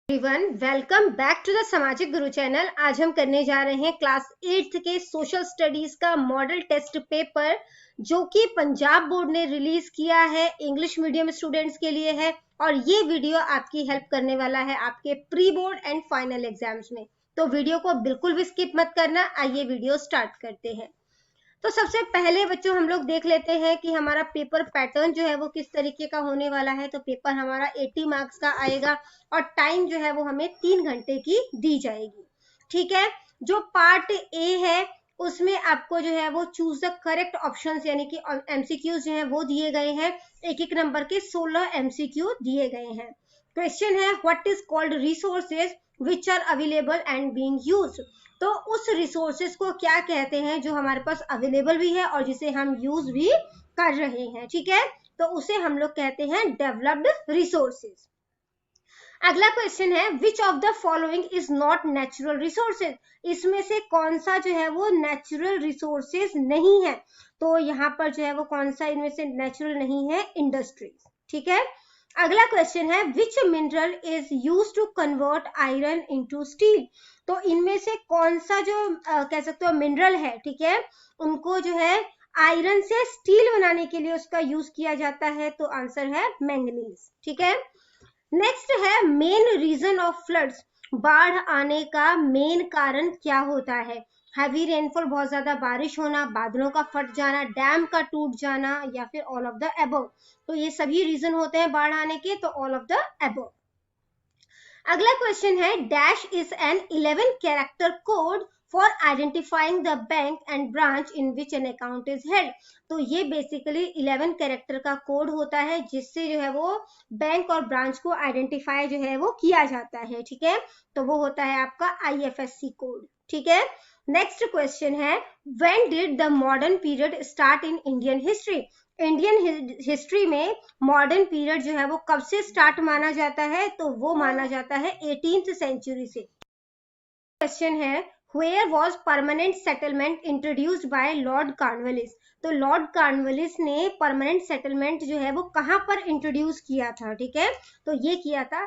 Everyone, welcome back to the Samajik Guru channel. आज हम करने जा रहे हैं क्लास 8th के सोशल स्टडीज का मॉडल टेस्ट पेपर, जो कि पंजाब बोर्ड ने रिलीज किया है, इंग्लिश मीडियम स्टूडेंट्स के लिए है। और ये वीडियो आपकी हेल्प करने वाला है आपके pre board and final exams में। तो वीडियो को बिल्कुल भी स्किप मत करना। आइए वीडियो स्टार्ट करते हैं। तो सबसे पहले बच्चों हम लोग देख लेते हैं कि हमारा पेपर पैटर्न जो है वो किस तरीके का होने वाला है। तो पेपर हमारा 80 मार्क्स का आएगा और टाइम जो है वो हमें 3 घंटे की दी जाएगी। ठीक है, जो पार्ट ए है उसमें आपको जो है वो चूज द करेक्ट ऑप्शंस यानी कि एमसीक्यूज जो है वो दिए गए हैं। एक एक नंबर के 16 एमसीक्यू दिए गए हैं। क्वेश्चन है what is called resources which are available and being used. तो उस रिसोर्सेज को क्या कहते हैं जो हमारे पास अवेलेबल भी है और जिसे हम यूज भी कर रहे हैं। ठीक है, तो उसे हम लोग कहते हैं डेवलप्ड रिसोर्सेज। अगला क्वेश्चन है which of the following is not natural resources. इसमें से कौन सा जो है वो नेचुरल रिसोर्सेज नहीं है। तो यहाँ पर जो है वो कौन सा इनमें से नेचुरल नहीं है, इंडस्ट्रीज। ठीक है, अगला क्वेश्चन है which mineral is used to convert iron into steel. तो इनमें से कौन सा जो कह सकते हो मिनरल है, ठीक है, उनको जो है आयरन से स्टील बनाने के लिए उसका यूज किया जाता है। तो आंसर है मैंगनीज। ठीक है, नेक्स्ट है मेन रीजन ऑफ फ्लड्स। बाढ़ आने का मेन कारण क्या होता है। हैवी रेनफॉल, बहुत ज्यादा बारिश होना, बादलों का फट जाना, डैम का टूट जाना, या फिर ऑल ऑफ द अबव। तो ये सभी रीजन होते हैं बाढ़ आने के, तो ऑल ऑफ द अबव। अगला क्वेश्चन है dash is an 11 character code for identifying the bank and branch in which an account is held. तो ये बेसिकली 11 कैरेक्टर का कोड होता है जिससे जो है वो बैंक और ब्रांच को आइडेंटिफाई जो है वो किया जाता है। ठीक है, तो वो होता है आपका IFSC कोड। ठीक है, नेक्स्ट क्वेश्चन है when did the modern period start in Indian history. Indian history में मॉडर्न पीरियड जो है वो कब से स्टार्ट माना जाता है। तो वो माना जाता है 18th सेंचुरी से। क्वेश्चन है Where was permanent settlement introduced by Lord Cornwallis। तो लॉर्ड कॉर्नवालिस ने परमानेंट सेटलमेंट जो है वो कहां पर इंट्रोड्यूस किया था। ठीक है, तो ये किया था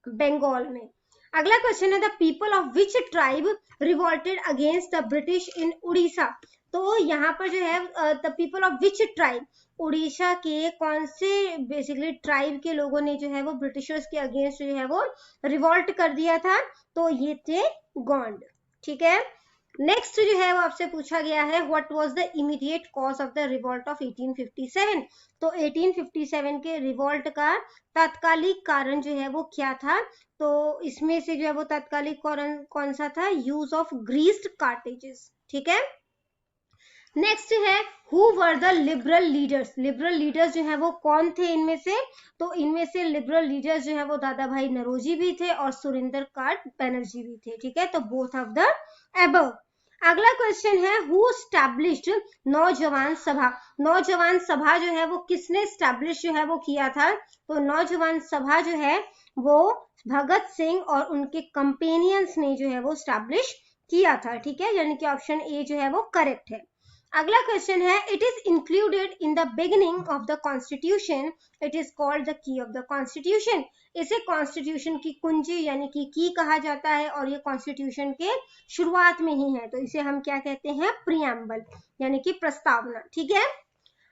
बंगाल में। अगला क्वेश्चन है the people of which tribe revolted against the British in Orissa. तो यहाँ पर जो है the people of which tribe, Orissa के कौन से बेसिकली ट्राइब के लोगों ने जो है वो ब्रिटिशर्स के अगेंस्ट जो है वो रिवोल्ट कर दिया था। तो ये थे गोंड। ठीक है, नेक्स्ट जो है वो आपसे पूछा गया है what was the immediate cause of the revolt of 1857। तो 1857 के रिवोल्ट का तात्कालिक कारण जो है वो क्या था। तो इसमें से जो है वो तात्कालिक कारण कौन सा था, यूज ऑफ ग्रीस्ड कार्टेजेस। ठीक है, नेक्स्ट है who were the liberal leaders. Liberal leaders जो है वो कौन थे इनमें से। तो इनमें से लिबरल लीडर्स जो है वो दादा भाई नरोजी भी थे और सुरेंद्र कांत बनर्जी भी थे। ठीक है, तो बोथ ऑफ द अबव। अगला क्वेश्चन है हु स्टैब्लिश्ड नौजवान सभा। नौजवान सभा जो है वो किसने स्टैब्लिश जो है वो किया था। तो नौजवान सभा जो है वो भगत सिंह और उनके कंपेनियंस ने जो है वो स्टैब्लिश किया था। ठीक है, यानी कि ऑप्शन ए जो है वो करेक्ट है। अगला क्वेश्चन है it is included in the beginning of the constitution, it is called the key of the constitution. इसे कॉन्स्टिट्यूशन की कुंजी यानी कि की कहा जाता है और ये कॉन्स्टिट्यूशन के शुरुआत में ही है। तो इसे हम क्या कहते हैं, प्रियम्बल यानी कि प्रस्तावना। ठीक है,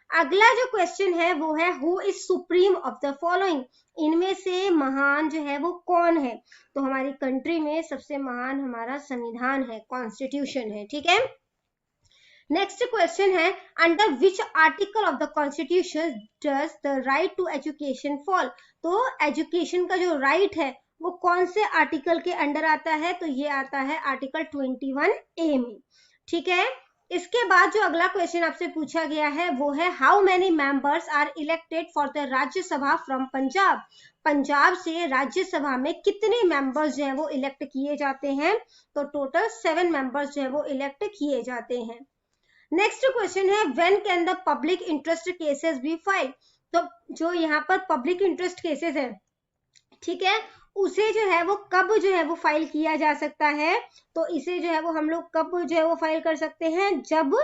अगला जो क्वेश्चन है वो है who is supreme of the following. इनमें से महान जो है वो कौन है। तो हमारी कंट्री में सबसे महान हमारा संविधान है, कॉन्स्टिट्यूशन है। ठीक है, नेक्स्ट क्वेश्चन है under which article of the constitution does the right to education fall. तो एजुकेशन का जो राइट है वो कौन से आर्टिकल के अंडर आता है। तो ये आता है आर्टिकल 21A में। ठीक है, इसके बाद जो अगला क्वेश्चन आपसे पूछा गया है वो है how many members are elected for the Rajya Sabha from Punjab. Punjab से राज्यसभा में कितने मेंबर्स जो है वो इलेक्ट किए जाते हैं। तो टोटल 7 मेंबर्स जो है वो इलेक्ट किए जाते हैं। नेक्स्ट क्वेश्चन है when can the public interest cases be file. तो जो यहाँ पर पब्लिक इंटरेस्ट केसेस है, ठीक है, उसे जो है वो कब जो है वो फाइल किया जा सकता है। तो इसे जो है वो हम लोग कब जो है वो फाइल कर सकते हैं, जब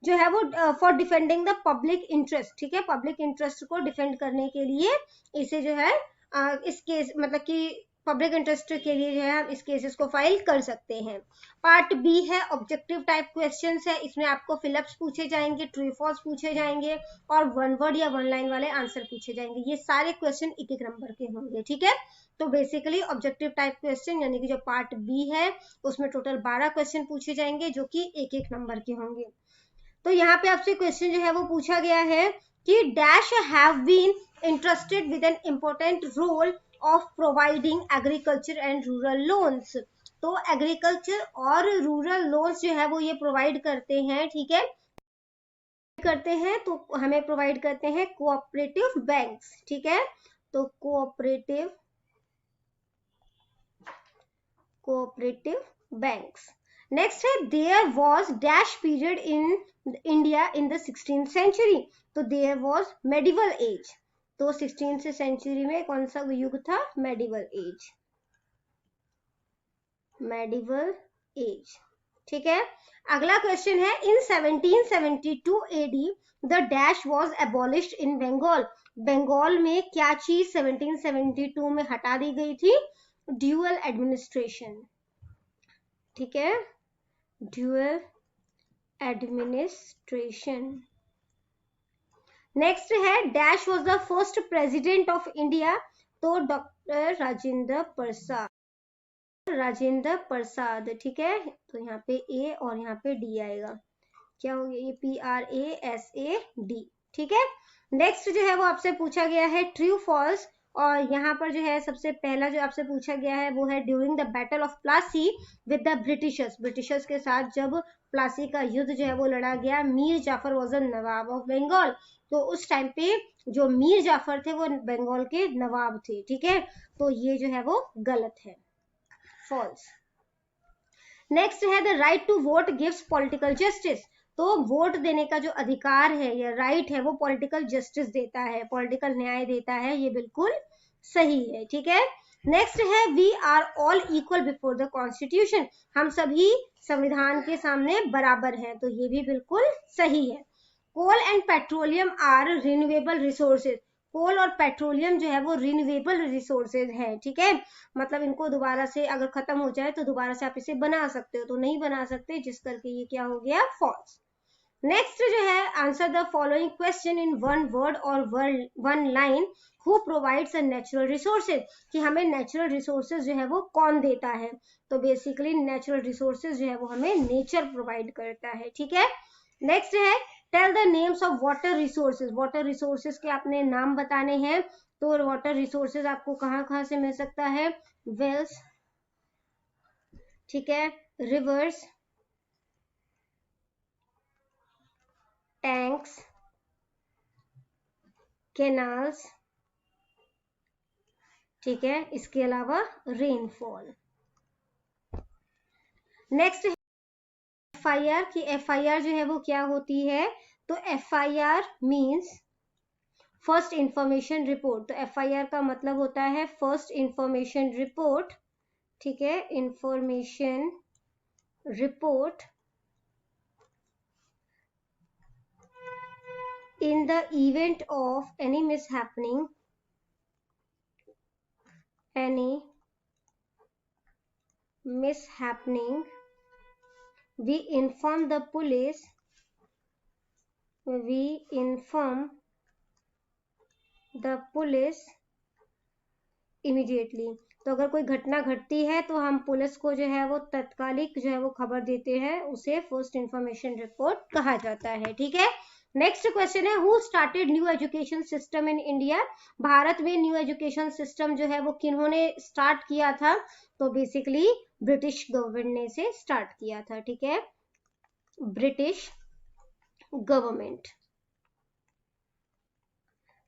जो है वो for defending the public interest. ठीक है, पब्लिक इंटरेस्ट को डिफेंड करने के लिए इसे जो है इस केस मतलब कि पब्लिक इंटरेस्ट के लिए जो है हम इस केसेस को फाइल कर सकते हैं। पार्ट बी है ऑब्जेक्टिव टाइप क्वेश्चंस है, इसमें आपको फिलअप्स पूछे जाएंगे, ट्रू फॉल्स पूछे जाएंगे और वन वर्ड या वन लाइन वाले आंसर पूछे जाएंगे। ये सारे क्वेश्चन एक एक नंबर के होंगे, ठीक है। तो बेसिकली ऑब्जेक्टिव टाइप क्वेश्चन यानी कि जो पार्ट बी है उसमें टोटल 12 क्वेश्चन पूछे जाएंगे जो कि एक एक नंबर के होंगे। तो यहाँ पे आपसे क्वेश्चन जो है वो पूछा गया है कि dash have been interested with an important role of providing agriculture and rural loans. तो एग्रीकल्चर और रूरल लोन्स जो है वो ये प्रोवाइड करते हैं, ठीक है, करते हैं। तो हमें प्रोवाइड करते हैं कोऑपरेटिव बैंक्स, ठीक है। तो कोऑपरेटिव बैंक्स। नेक्स्ट है there was dash period in India in the 16th century. तो देयर वॉज मेडिवल एज। तो 16th सेंचुरी में कौन सा युग था? मेडिवल एज, मेडिवल एज, ठीक है। अगला क्वेश्चन है in 1772 AD the dash was abolished in Bengal. Bengal में क्या चीज 1772 में हटा दी गई थी? ड्यूअल एडमिनिस्ट्रेशन, ठीक है, ड्यूअल एडमिनिस्ट्रेशन। नेक्स्ट है dash was the first president of India. तो डॉक्टर राजेंद्र प्रसाद, राजेंद्र प्रसाद, ठीक है। तो यहाँ पे ए और यहाँ पे डी आएगा, क्या हो गया ये PRASAD, ठीक है। नेक्स्ट जो है वो आपसे पूछा गया है ट्रू फॉल्स, और यहाँ पर जो है सबसे पहला जो आपसे पूछा गया है वो है during the battle of Plassey with the Britishers के साथ जब प्लासी का युद्ध जो है वो लड़ा गया, Mir Jafar was the nawab of Bengal. तो उस टाइम पे जो मीर जाफर थे वो बंगाल के नवाब थे, ठीक है। तो ये जो है वो गलत है, फॉल्स। नेक्स्ट है the right to vote gives political justice. तो वोट देने का जो अधिकार है या राइट है वो पॉलिटिकल जस्टिस देता है, पॉलिटिकल न्याय देता है, ये बिल्कुल सही है, ठीक है। नेक्स्ट है we are all equal before the constitution. हम सभी संविधान के सामने बराबर हैं, तो ये भी बिल्कुल सही है। Coal and petroleum are renewable resources. Coal और पेट्रोलियम जो है वो रिन्यूएबल रिसोर्सेज है, ठीक है। मतलब इनको दोबारा से अगर खत्म हो जाए तो दोबारा से आप इसे बना सकते हो, तो नहीं बना सकते, जिस करके ये क्या हो गया? फॉल्स। नेक्स्ट जो है answer the following question in one word और one line. Who provides a natural resources, कि हमें नेचुरल रिसोर्सेज जो है वो कौन देता है? तो बेसिकली नेचुरल रिसोर्सेज जो है वो हमें नेचर प्रोवाइड करता है, ठीक है। नेक्स्ट है tell the names of water resources. Water resources के आपने नाम बताने हैं। तो वाटर रिसोर्सेज आपको कहाँ से मिल सकता है? वेल्स, ठीक है, रिवर्स, टैंक्स, कैनाल्स, ठीक है, इसके अलावा रेनफॉल। नेक्स्ट है FIR की FIR जो है वो क्या होती है? तो FIR means first information report. तो FIR का मतलब होता है फर्स्ट इंफॉर्मेशन रिपोर्ट, ठीक है, information report in the event of any mishappening, we inform the police, immediately। तो अगर कोई घटना घटती है तो हम पुलिस को जो है वो तत्कालिक जो है वो खबर देते हैं, उसे फर्स्ट इंफॉर्मेशन रिपोर्ट कहा जाता है, ठीक है। नेक्स्ट क्वेश्चन है who started new education system in India. Bharat में न्यू एजुकेशन सिस्टम जो है वो किन्होंने स्टार्ट किया था? तो बेसिकली ब्रिटिश गवर्नमेंट ने इसे स्टार्ट किया था, ठीक है, ब्रिटिश गवर्नमेंट।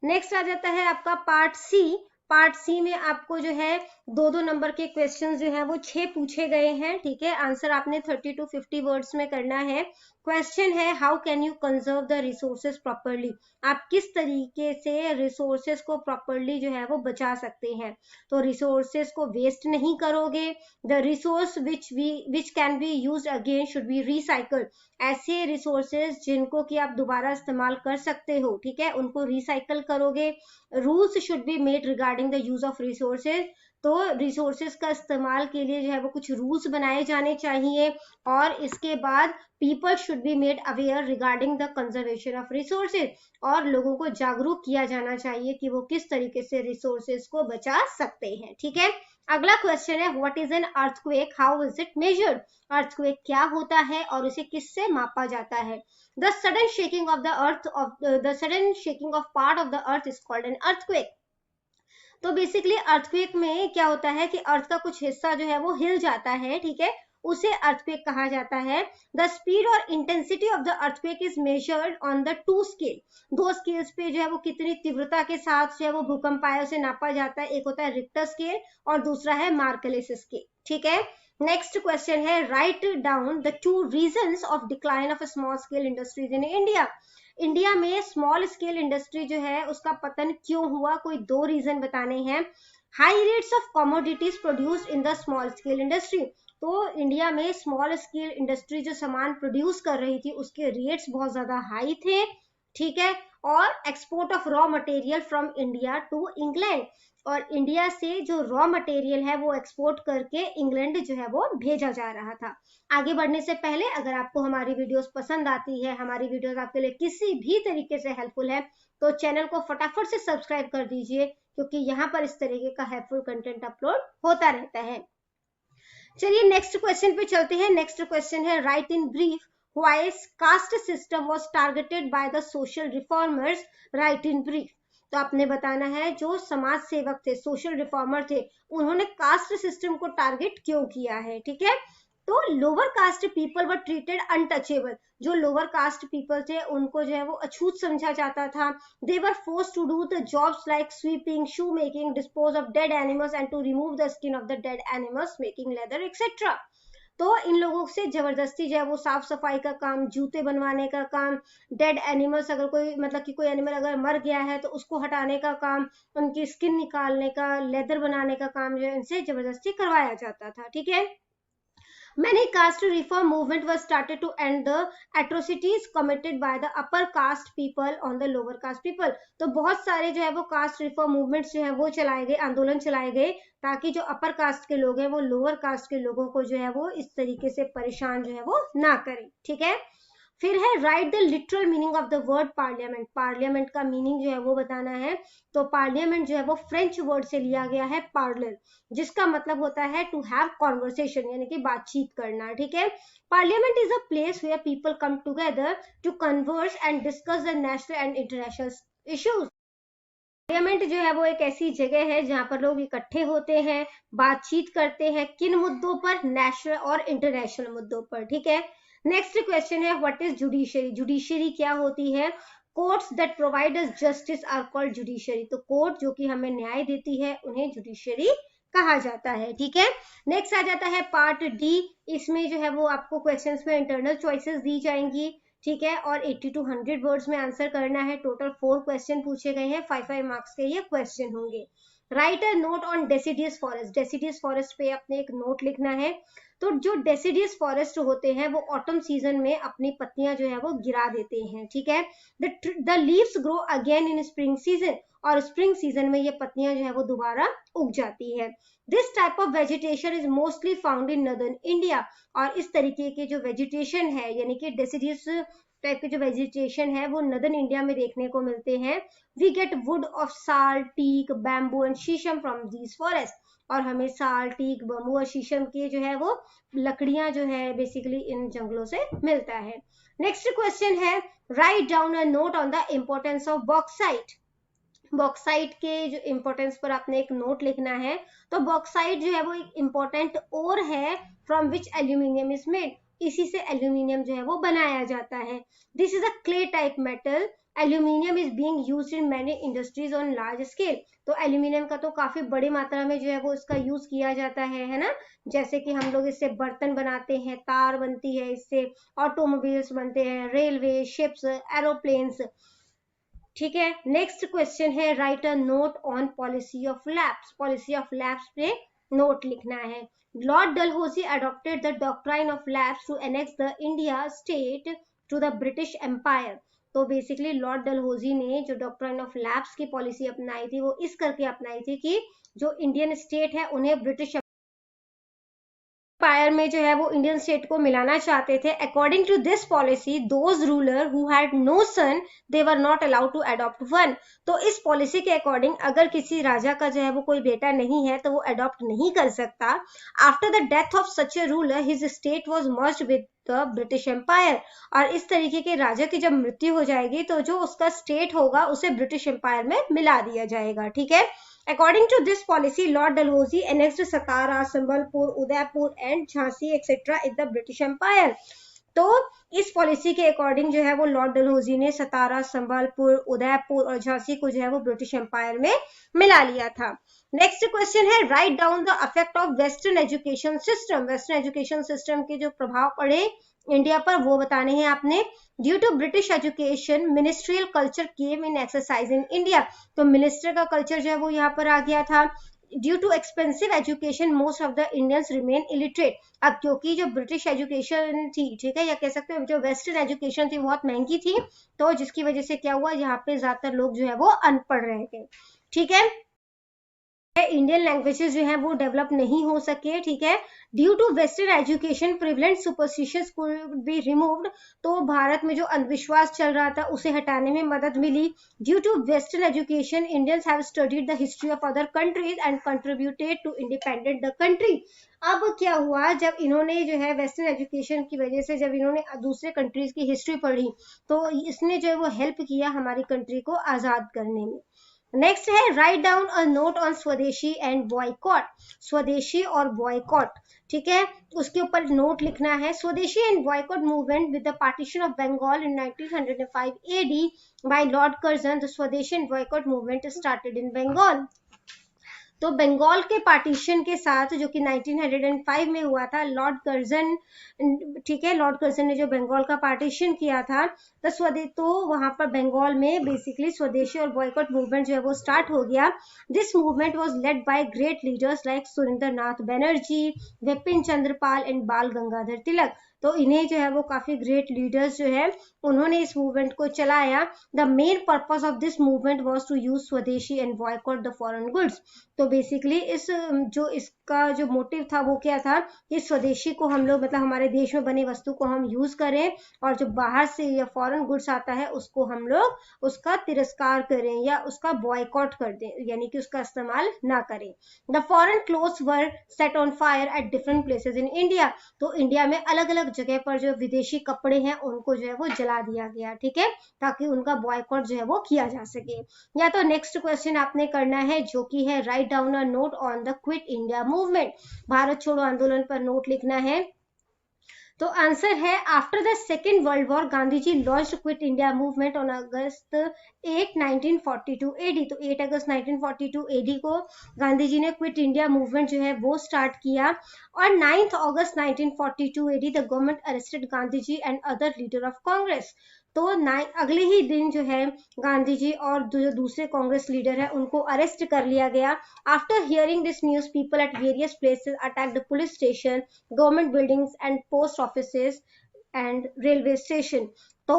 नेक्स्ट आ जाता है आपका पार्ट सी। पार्ट सी में आपको जो है 2-2 नंबर के क्वेश्चंस जो है वो 6 पूछे गए हैं, ठीक है। आंसर आपने 30 to 50 वर्ड्स में करना है। क्वेश्चन है how can you conserve the resources properly. आप किस तरीके से रिसोर्सेज को प्रॉपरली जो है वो बचा सकते हैं? तो रिसोर्सेज को वेस्ट नहीं करोगे। The resource which can be used again should be recycled. ऐसे रिसोर्सेज जिनको कि आप दोबारा इस्तेमाल कर सकते हो, ठीक है, उनको रिसाइकल करोगे। Rules should be made regarding regarding the use of resources, तो रिसोर्सेज का इस्तेमाल के लिए जो है वो कुछ रूल्स बनाए जाने चाहिए, और इसके बाद people should be made aware regarding the conservation of resources, और लोगों को जागरूक किया जाना चाहिए कि वो किस तरीके से रिसोर्सेज को बचा सकते हैं। ठीक है, अगला क्वेश्चन है what is an earthquake, how is it measured. Earthquake क्या होता है और उसे किससे मापा जाता है। The sudden shaking of the earth of the sudden shaking of part of the earth is called an earthquake. तो बेसिकली अर्थक्वेक में क्या होता है कि अर्थ का कुछ हिस्सा जो है वो हिल जाता है, ठीक है, उसे अर्थक्वेक कहा जाता है। द स्पीड और intensity of the earthquake is measured on the two scale, दो स्केल्स पे जो है वो कितनी तीव्रता के साथ जो है वो भूकंप आया उसे नापा जाता है। एक होता है रिक्टर स्केल और दूसरा है मार्केलिस स्केल। ठीक है, नेक्स्ट क्वेश्चन है write down the two reasons of decline of small scale industries in India. India में स्मॉल स्केल इंडस्ट्री जो है उसका पतन क्यों हुआ, कोई दो रीजन बताने हैं। High rates of commodities produced in the small scale industry, तो इंडिया में स्मॉल स्केल इंडस्ट्री जो सामान प्रोड्यूस कर रही थी उसके रेट्स बहुत ज्यादा हाई थे। ठीक है, और export of raw material from India to England, और इंडिया से जो रॉ मटेरियल है वो एक्सपोर्ट करके इंग्लैंड जो है वो भेजा जा रहा था। आगे बढ़ने से पहले अगर आपको हमारी वीडियोस पसंद आती है, हमारी वीडियोस आपके लिए किसी भी तरीके से हेल्पफुल है, तो चैनल को फटाफट से सब्सक्राइब कर दीजिए, क्योंकि यहाँ पर इस तरीके का हेल्पफुल कंटेंट अपलोड होता रहता है। चलिए नेक्स्ट क्वेश्चन पे चलते हैं। नेक्स्ट क्वेश्चन है right in brief why caste system was targeted by the social reformers, right in brief. तो आपने बताना है जो समाज सेवक थे, सोशल रिफॉर्मर थे, उन्होंने कास्ट सिस्टम को टारगेट क्यों किया है। ठीक है, तो lower caste people were treated untouchable, जो लोअर कास्ट पीपल थे उनको जो है वो अछूत समझा जाता था। They were forced to do the jobs like sweeping, shoe making, dispose of dead animals and to remove the skin of the dead animals, making leather etcetera. तो इन लोगों से जबरदस्ती जो है वो साफ सफाई का काम, जूते बनवाने का काम, डेड एनिमल्स अगर कोई मतलब कि कोई एनिमल अगर मर गया है तो उसको हटाने का काम, उनकी स्किन निकालने का, लेदर बनाने का काम जो है इनसे जबरदस्ती करवाया जाता था। ठीक है, Many caste reform movement was started to end the atrocities committed by the upper caste people on the lower caste people. तो बहुत सारे जो है वो कास्ट रिफॉर्म मूवमेंट्स जो है वो चलाए गए, आंदोलन चलाए गए, ताकि जो अपर कास्ट के लोग हैं वो लोअर कास्ट के लोगों को जो है वो इस तरीके से परेशान जो है वो ना करें। ठीक है, फिर है right the literal meaning of the word parliament. Parliament का मीनिंग जो है वो बताना है। तो पार्लियामेंट जो है वो फ्रेंच वर्ड से लिया गया है पार्लर, जिसका मतलब होता है टू हैव कॉन्वर्सेशन, यानी कि बातचीत करना। ठीक है, parliament is a place where people come together to converse and discuss the national and international issues. Parliament जो है वो एक ऐसी जगह है जहां पर लोग इकट्ठे होते हैं, बातचीत करते हैं, किन मुद्दों पर, नेशनल और इंटरनेशनल मुद्दों पर। ठीक है, नेक्स्ट क्वेश्चन है व्हाट इज जुडिशरी। जुडिशरी क्या होती है। Courts that provide us justice are called judiciary. तो कोर्ट जो कि हमें न्याय देती है उन्हें जुडिशरी कहा जाता है। ठीक है, नेक्स्ट आ जाता है पार्ट डी। इसमें जो है वो आपको क्वेश्चंस में इंटरनल चॉइसेस दी जाएंगी। ठीक है, और 80 to 100 वर्ड्स में आंसर करना है। टोटल 4 क्वेश्चन पूछे गए हैं, 5 मार्क्स के ये क्वेश्चन होंगे। Right a note on deciduous forest. Deciduous forest पे आपने एक नोट लिखना है। तो जो डेसिडियस फॉरेस्ट होते हैं वो ऑटम सीजन में अपनी पत्तियां जो है वो गिरा देते हैं। ठीक है, the leaves grow again in spring season, और स्प्रिंग सीजन में ये पत्तियां जो है वो दोबारा उग जाती है। This type of vegetation is mostly found in northern India, और इस तरीके के जो वेजिटेशन है यानी कि डेसिडियस टाइप के जो वेजिटेशन है वो नॉर्दर्न इंडिया में देखने को मिलते हैं। वी गेट वुड ऑफ साल, टीक, बैम्बू एंड शीशम फ्रॉम दीज फॉरेस्ट, और हमें साल, टीक, बम्बू और शीशम के जो है वो लकड़ियां जो है बेसिकली इन जंगलों से मिलता है। नेक्स्ट क्वेश्चन है write down a note on the importance of bauxite. Bauxite के जो इम्पोर्टेंस पर आपने एक नोट लिखना है। तो बॉक्साइट जो है वो एक इम्पोर्टेंट ओर है from which aluminium is made, इसी से एल्यूमिनियम जो है वो बनाया जाता है। This is a clay type metal. Aluminium is being used in many industries on large scale. तो एल्यूमिनियम का तो काफी बड़ी मात्रा में जो है वो इसका यूज किया जाता है ना। जैसे कि हम लोग इससे बर्तन बनाते हैं, तार बनती है इससे, ऑटोमोबाइल्स बनते हैं, रेलवे, शिप्स, एरोप्लेन्स। ठीक है, नेक्स्ट क्वेश्चन है right a note on policy of lapse. Policy of lapse पे नोट लिखना है। Lord Dalhousie adopted the doctrine of lapse to annex the India state to the British Empire. तो basically Lord Dalhousie ने जो doctrine of lapse की policy अपनाई थी वो इस करके अपनाई थी कि जो इंडियन स्टेट है उन्हें ब्रिटिश एम्पायर में जो है वो इंडियन स्टेट को मिलाना चाहते थे। According to this policy those ruler who had no son they were not allowed to adopt one. तो इस पॉलिसी के अकॉर्डिंग अगर किसी राजा का जो है वो कोई बेटा नहीं है तो वो अडॉप्ट नहीं कर सकता। After the death of such a ruler his state was merged with the British empire. और इस तरीके के राजा की जब मृत्यु हो जाएगी तो जो उसका स्टेट होगा उसे ब्रिटिश एम्पायर में मिला दिया जाएगा। ठीक है। According to this policy, Lord Dalhousie annexed Satara, Sambalpur, Udaipur and Jhansi etc. in the British Empire. तो इस पॉलिसी के अकॉर्डिंग जो है वो लॉर्ड डलहौजी ने सतारा, संबलपुर, उदयपुर और झांसी को जो है वो ब्रिटिश एम्पायर में मिला लिया था। नेक्स्ट क्वेश्चन है write down the effect of western education system. Western education system के जो प्रभाव पड़े इंडिया पर वो बताने हैं आपने। Due to British education ministerial culture came in exercise in India. तो मिनिस्टर का कल्चर जो है वो यहाँ पर आ गया था। Due to expensive education most of the Indians remain illiterate. अब क्योंकि जो ब्रिटिश एजुकेशन थी, ठीक है, या कह सकते हो जो वेस्टर्न एजुकेशन थी बहुत महंगी थी, तो जिसकी वजह से क्या हुआ, यहाँ पे ज्यादातर लोग जो है वो अनपढ़ रह गए। ठीक है। इंडियन लैंग्वेजेस जो है वो डेवलप नहीं हो सके। ठीक है। Due to western education prevalent superstitions could be removed. तो भारत में जो अंधविश्वास चल रहा था उसे हटाने में मदद मिली। Due to western education Indians have studied the history of other countries and contributed to independent the country. अब क्या हुआ, जब इन्होंने जो है वेस्टर्न एजुकेशन की वजह से जब इन्होंने दूसरे कंट्रीज की हिस्ट्री पढ़ी तो इसने जो है वो हेल्प किया हमारी कंट्री को आजाद करने में। नेक्स्ट है write down a note on स्वदेशी एंड बॉयकॉट। स्वदेशी और बॉयकॉट, ठीक है, उसके ऊपर नोट लिखना है। Swadeshi and boycott movement with the partition of Bengal in 1905 AD by Lord Curzon. The swadeshi and boycott movement started in Bengal. तो बंगाल के पार्टीशन के साथ जो कि 1905 में हुआ था, लॉर्ड कर्जन, ठीक है, लॉर्ड कर्जन ने जो बंगाल का पार्टीशन किया था तो वहां पर बंगाल में बेसिकली स्वदेशी और बॉयकॉट मूवमेंट जो है वो स्टार्ट हो गया। This movement was led by great leaders like Surendra Nath Banerjee, Vipin Chandrapal and बाल गंगाधर तिलक। तो इन्हें जो है वो काफी ग्रेट लीडर्स जो है उन्होंने इस मूवमेंट को चलाया। The main purpose of this movement was to use swadeshi and boycott the foreign goods. तो बेसिकली इसका जो मोटिव था वो क्या था कि स्वदेशी को हम लोग मतलब हमारे देश में बनी वस्तु को हम यूज करें और जो बाहर से या फॉरेन गुड्स आता है उसको हम लोग उसका तिरस्कार करें या उसका बॉयकॉट कर दें, यानी कि उसका इस्तेमाल ना करें। The foreign clothes were set on fire at different places in India. तो इंडिया में अलग अलग जगह पर जो विदेशी कपड़े हैं उनको जो है वो जला दिया गया। ठीक है, ताकि उनका बॉयकॉट जो है वो किया जा सके। या तो नेक्स्ट क्वेश्चन आपने करना है जो कि है write down a note on the Quit India Movement. Bharat छोड़ो आंदोलन पर नोट लिखना है। तो आंसर है after the Second World War Gandhi ji launched Quit India Movement on August 8 1942 AD। तो 8 अगस्त 1942 AD को गांधी जी ने क्विट इंडिया मूवमेंट जो है वो स्टार्ट किया। और 9 August 1942 AD the government arrested Gandhi ji and other leader of Congress. तो अगले ही दिन जो है गांधी जी और जो दूसरे कांग्रेस लीडर है उनको अरेस्ट कर लिया गया। After hearing this news people at various places attack the police station, government buildings and post offices and railway station. तो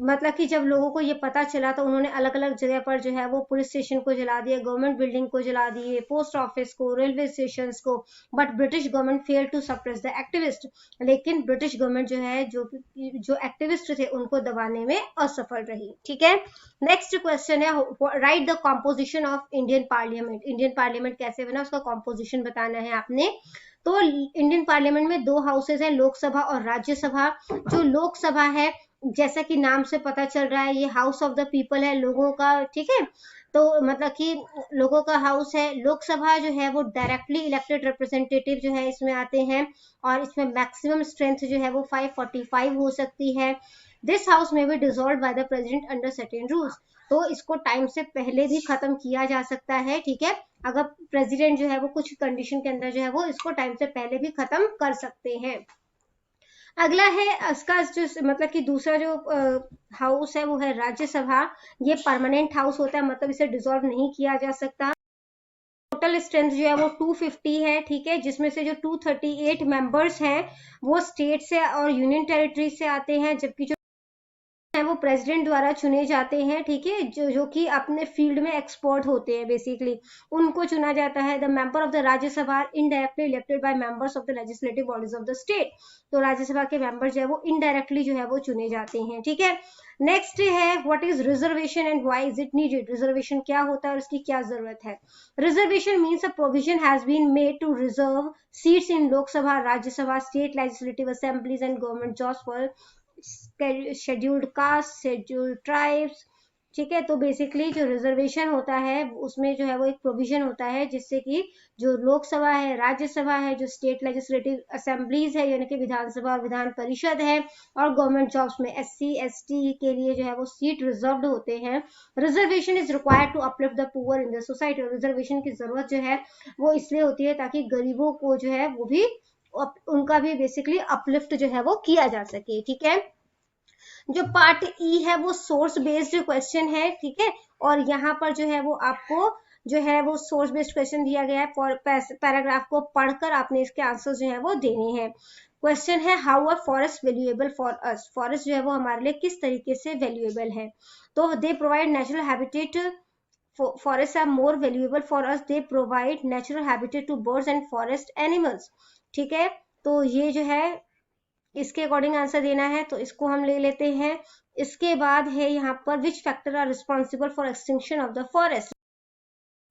मतलब कि जब लोगों को ये पता चला तो उन्होंने अलग अलग जगह पर जो है वो पुलिस स्टेशन को जला दिया, गवर्नमेंट बिल्डिंग को जला दिए, पोस्ट ऑफिस को, रेलवे स्टेशन को। But British government fail to suppress the activist. लेकिन ब्रिटिश गवर्नमेंट जो है जो एक्टिविस्ट थे उनको दबाने में असफल रही। ठीक है। नेक्स्ट क्वेश्चन है right the composition of Indian parliament. Indian parliament कैसे बना उसका कॉम्पोजिशन बताना है आपने। तो इंडियन पार्लियामेंट में दो हाउसेज हैं, लोकसभा और राज्यसभा। जो लोकसभा है जैसा कि नाम से पता चल रहा है ये हाउस ऑफ द पीपल है, लोगों का। ठीक है, तो मतलब कि लोगों का हाउस है। लोकसभा जो है वो डायरेक्टली इलेक्टेड रिप्रेजेंटेटिव जो है इसमें आते हैं और इसमें मैक्सिमम स्ट्रेंथ जो है वो 545 हो सकती है। दिस हाउस में B dissolve by the president under certain rules. तो इसको टाइम से पहले भी खत्म किया जा सकता है। ठीक है, अगर प्रेसिडेंट जो है वो कुछ कंडीशन के अंदर जो है वो इसको टाइम से पहले भी खत्म कर सकते हैं। अगला है इसका जो मतलब कि दूसरा जो हाउस है वो है राज्यसभा। ये परमानेंट हाउस होता है, मतलब इसे डिसॉल्व नहीं किया जा सकता। टोटल स्ट्रेंथ जो है वो 250 है। ठीक है, जिसमें से जो 238 मेंबर्स हैं वो स्टेट से और यूनियन टेरिटरी से आते हैं, जबकि जो है वो प्रेसिडेंट द्वारा चुने जाते हैं, ठीक है, जो कि अपने फील्ड में एक्सपर्ट होते हैं बेसिकली, उनको चुना जाता है। The member of the Rajya Sabha indirectly elected by members of the legislative bodies of the state. तो राज्यसभा के मेंबर जो है वो इनडायरेक्टली जो है वो चुने जाते हैं, ठीक है। नेक्स्ट है what is reservation and why is it needed. Reservation क्या होता है और इसकी क्या जरूरत है। Reservation means a provision has been made to reserve seats in Lok Sabha, Rajya Sabha, state legislative assemblies and government jobs for scheduled caste, scheduled tribes, ठीक है। तो बेसिकली जो रिजर्वेशन होता है उसमें जो है वो एक प्रोविजन होता है जिससे कि जो लोकसभा है, राज्यसभा है, जो स्टेट लेजिस्लेटिव असेंबलीज है यानी कि विधानसभा और विधान परिषद है, और गवर्नमेंट जॉब्स में SC ST के लिए जो है वो सीट रिजर्व्ड होते हैं। Reservation is required to uplift the poor in the society. और रिजर्वेशन की जरूरत जो है वो इसलिए होती है ताकि गरीबों को जो है वो भी उनका भी बेसिकली अपलिफ्ट जो है वो किया जा सके, ठीक है। जो पार्ट ई है वो सोर्स बेस्ड क्वेश्चन है, ठीक है। और यहाँ पर जो है वो आपको जो है वो सोर्स बेस्ड क्वेश्चन दिया गया है, पैराग्राफ को पढ़कर आपने इसके आंसर जो है वो देने हैं। क्वेश्चन है how are forest valuable for us. Forest जो है वो हमारे लिए किस तरीके से वैल्यूएबल है। तो they provide natural habitat, forests are more valuable for us, they provide natural habitat to birds and forest animals, ठीक है। तो ये जो है इसके अकॉर्डिंग आंसर देना है, तो इसको हम ले लेते हैं। इसके बाद है यहाँ पर which factor are responsible for extinction of the forest.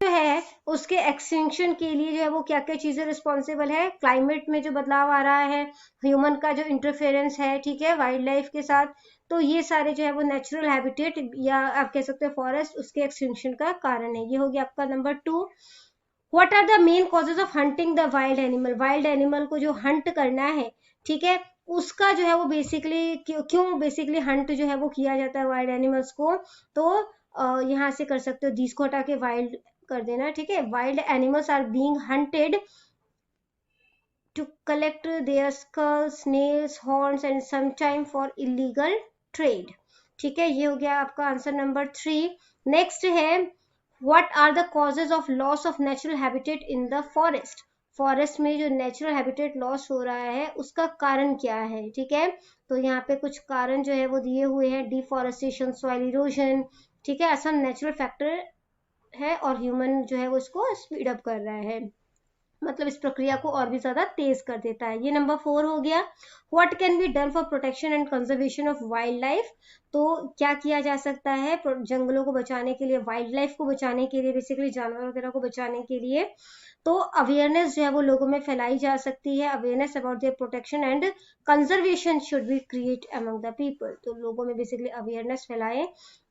जो है उसके एक्सटिंक्शन के लिए जो है वो क्या क्या चीजें रिस्पॉन्सिबल है। क्लाइमेट में जो बदलाव आ रहा है, ह्यूमन का जो इंटरफेरेंस है, ठीक है, वाइल्ड लाइफ के साथ, तो ये सारे जो है वो नेचुरल हैबिटेट या आप कह सकते हो फॉरेस्ट उसके एक्सटिंक्शन का कारण है। ये हो गया आपका number 2। What are the main causes of hunting the wild animal. Wild animal को जो हंट करना है, ठीक है, उसका जो है वो बेसिकली क्यों बेसिकली हंट जो है वो किया जाता है वाइल्ड एनिमल्स को। तो यहाँ से कर सकते हो, दिस को हटा के वाइल्ड कर देना, ठीक है। Wild animals are being hunted to collect their skulls, nails, horns and sometime for illegal trade, ठीक है। ये हो गया आपका आंसर नंबर 3। नेक्स्ट है what are the causes of loss of natural habitat in the forest. Forest में जो natural habitat loss हो रहा है उसका कारण क्या है, ठीक है। तो यहाँ पे कुछ कारण जो है वो दिए हुए हैं, डिफॉरेस्टेशन, सॉइल इरोजन, ठीक है, असम नेचुरल फैक्टर है, और ह्यूमन जो है वो इसको स्पीड अप कर रहा है, मतलब इस प्रक्रिया को और भी ज्यादा तेज कर देता है। ये नंबर 4 हो गया। What can be done for protection and conservation of wild life. तो क्या किया जा सकता है जंगलों को बचाने के लिए, वाइल्ड लाइफ को बचाने के लिए, बेसिकली जानवर वगैरह को बचाने के लिए। तो अवेयरनेस जो है वो लोगों में फैलाई जा सकती है। Awareness about their protection and conservation should be create among the people. तो लोगों में बेसिकली अवेयरनेस फैलाएं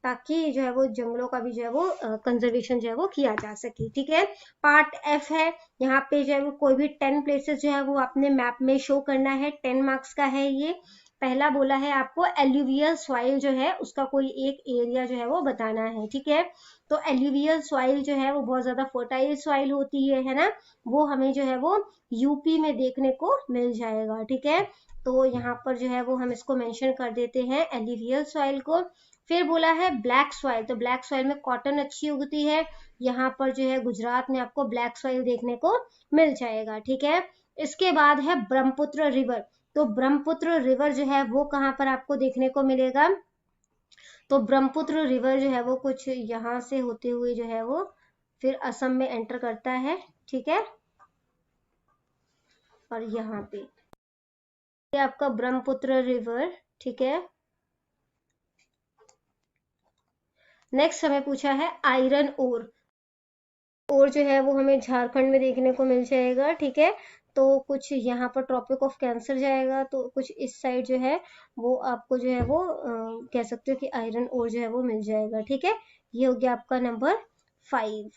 ताकि जो है वो जंगलों का भी जो है वो कंजर्वेशन जो है वो किया जा सके, ठीक है। पार्ट F है, यहाँ पे जो है वो कोई भी 10 प्लेसेस जो है वो अपने मैप में शो करना है। 10 मार्क्स का है ये। पहला बोला है आपको एल्यूवियल सॉइल जो है उसका कोई एक एरिया जो है वो बताना है, ठीक है। तो एल्यूवियल सॉइल जो है वो बहुत ज्यादा फर्टाइल सॉइल होती है ना, वो हमें जो है वो यूपी में देखने को मिल जाएगा, ठीक है। तो यहाँ पर जो है वो हम इसको मेंशन कर देते हैं एल्यूवियल सॉइल को। फिर बोला है ब्लैक सॉइल, तो ब्लैक सॉइल में कॉटन अच्छी उगती है। यहाँ पर जो है गुजरात में आपको ब्लैक सॉइल देखने को मिल जाएगा, ठीक है। इसके बाद है ब्रह्मपुत्र रिवर। तो ब्रह्मपुत्र रिवर जो है वो कहाँ पर आपको देखने को मिलेगा। तो ब्रह्मपुत्र रिवर जो है वो कुछ यहाँ से होते हुए जो है वो फिर असम में एंटर करता है, ठीक है। और यहाँ पे ये आपका ब्रह्मपुत्र रिवर, ठीक है। नेक्स्ट हमें पूछा है आयरन ओर। और जो है वो हमें झारखंड में देखने को मिल जाएगा, ठीक है। तो कुछ यहाँ पर ट्रॉपिक ऑफ कैंसर जाएगा, तो कुछ इस साइड जो है वो आपको जो है वो कह सकते हो कि आयरन ओर जो है वो मिल जाएगा, ठीक है। ये हो गया आपका नंबर 5।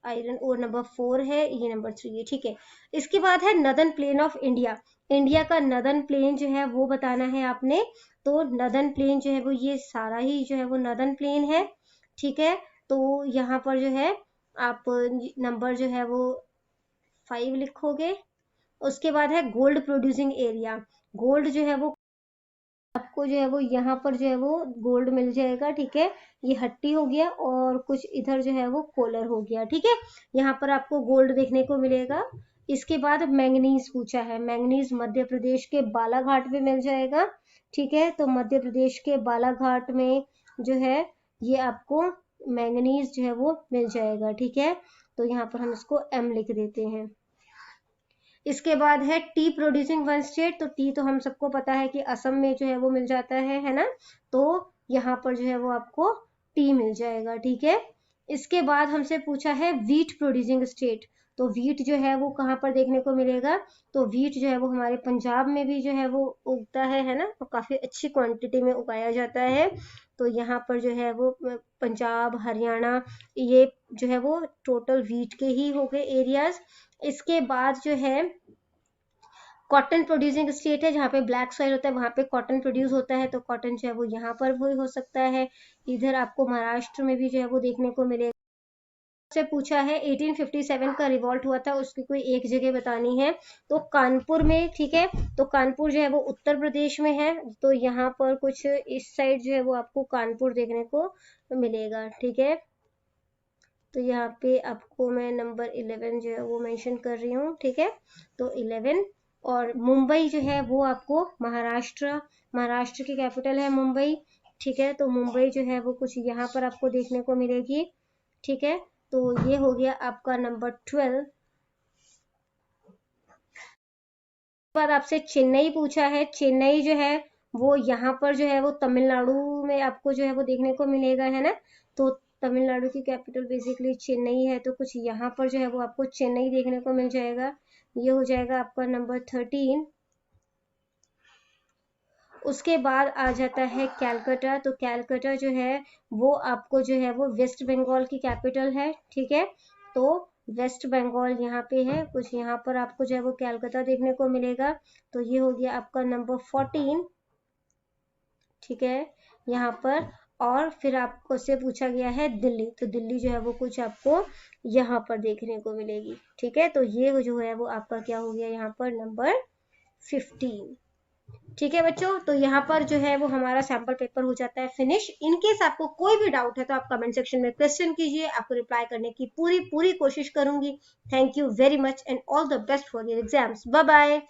आयरन ओर नंबर 4 है, ये नंबर 3 है, ठीक है। इसके बाद है northern plane of India. India का नदर्न प्लेन जो है वो बताना है आपने। तो नदर्न प्लेन जो है वो ये सारा ही जो है वो नदर्न प्लेन है, ठीक है। तो यहाँ पर जो है आप नंबर जो है वो 5 लिखोगे। उसके बाद है गोल्ड प्रोड्यूसिंग एरिया। गोल्ड जो है वो आपको जो है वो यहाँ पर जो है वो गोल्ड मिल जाएगा, ठीक है। ये हट्टी हो गया और कुछ इधर जो है वो कोलर हो गया, ठीक है। यहाँ पर आपको गोल्ड देखने को मिलेगा। इसके बाद मैंगनीज पूछा है। मैंगनीज मध्य प्रदेश के बालाघाट में मिल जाएगा, ठीक है। तो मध्य प्रदेश के बालाघाट में जो है ये आपको मैंगनीज जो है वो मिल जाएगा। ठीक है, तो यहाँ पर हम इसको M लिख देते हैं। इसके बाद है टी प्रोड्यूसिंग वन स्टेट। तो टी तो हम सबको पता है कि असम में जो है वो मिल जाता है ना। तो यहाँ पर जो है वो आपको टी मिल जाएगा। ठीक है, इसके बाद हमसे पूछा है वीट प्रोड्यूसिंग स्टेट। तो वीट जो है वो कहाँ पर देखने को मिलेगा? तो वीट जो है वो हमारे पंजाब में भी जो है वो उगता है ना, और काफी अच्छी क्वांटिटी में उगाया जाता है। तो यहाँ पर जो है वो पंजाब, हरियाणा, ये जो है वो टोटल वीट के ही हो गए एरियाज। इसके बाद जो है कॉटन प्रोड्यूसिंग स्टेट है, जहाँ पे ब्लैक सॉइल होता है वहां पे कॉटन प्रोड्यूस होता है। तो कॉटन जो है वो यहाँ पर भी हो सकता है। इधर आपको महाराष्ट्र में भी जो है वो देखने को मिलेगा। से पूछा है 1857 का रिवॉल्ट हुआ था, उसकी कोई एक जगह बतानी है। तो कानपुर में। ठीक है, तो कानपुर जो है वो उत्तर प्रदेश में है। तो यहाँ पर कुछ इस साइड जो है वो आपको कानपुर देखने को मिलेगा। ठीक है, तो यहाँ पे आपको मैं नंबर 11 जो है वो मेंशन कर रही हूँ। ठीक है, तो 11। और मुंबई जो है वो आपको महाराष्ट्र की कैपिटल है मुंबई। ठीक है, तो मुंबई जो है वो कुछ यहाँ पर आपको देखने को मिलेगी। ठीक है, तो ये हो गया आपका नंबर 12। बाद आपसे चेन्नई पूछा है। चेन्नई जो है वो यहाँ पर जो है वो तमिलनाडु में आपको जो है वो देखने को मिलेगा, है ना। तो तमिलनाडु की कैपिटल बेसिकली चेन्नई है। तो कुछ यहाँ पर जो है वो आपको चेन्नई देखने को मिल जाएगा। ये हो जाएगा आपका नंबर 13। उसके बाद आ जाता है कैलकाटा। तो कैलकाटा जो है वो आपको जो है वो वेस्ट बंगाल की कैपिटल है। ठीक है, तो वेस्ट बंगाल यहाँ पे है। कुछ यहाँ पर आपको जो है वो कैलकाटा देखने को मिलेगा। तो ये हो गया आपका नंबर 14। ठीक है, यहाँ पर। और फिर आपको से पूछा गया है दिल्ली। तो दिल्ली जो है वो कुछ आपको यहाँ पर देखने को मिलेगी। ठीक है, तो ये जो है वो आपका क्या हो गया यहाँ पर नंबर 15। ठीक है बच्चों, तो यहाँ पर जो है वो हमारा सैंपल पेपर हो जाता है फिनिश। इन केस आपको कोई भी डाउट है तो आप कमेंट सेक्शन में क्वेश्चन कीजिए, आपको रिप्लाई करने की पूरी कोशिश करूंगी। Thank you very much and all the best for your exams. Bye bye.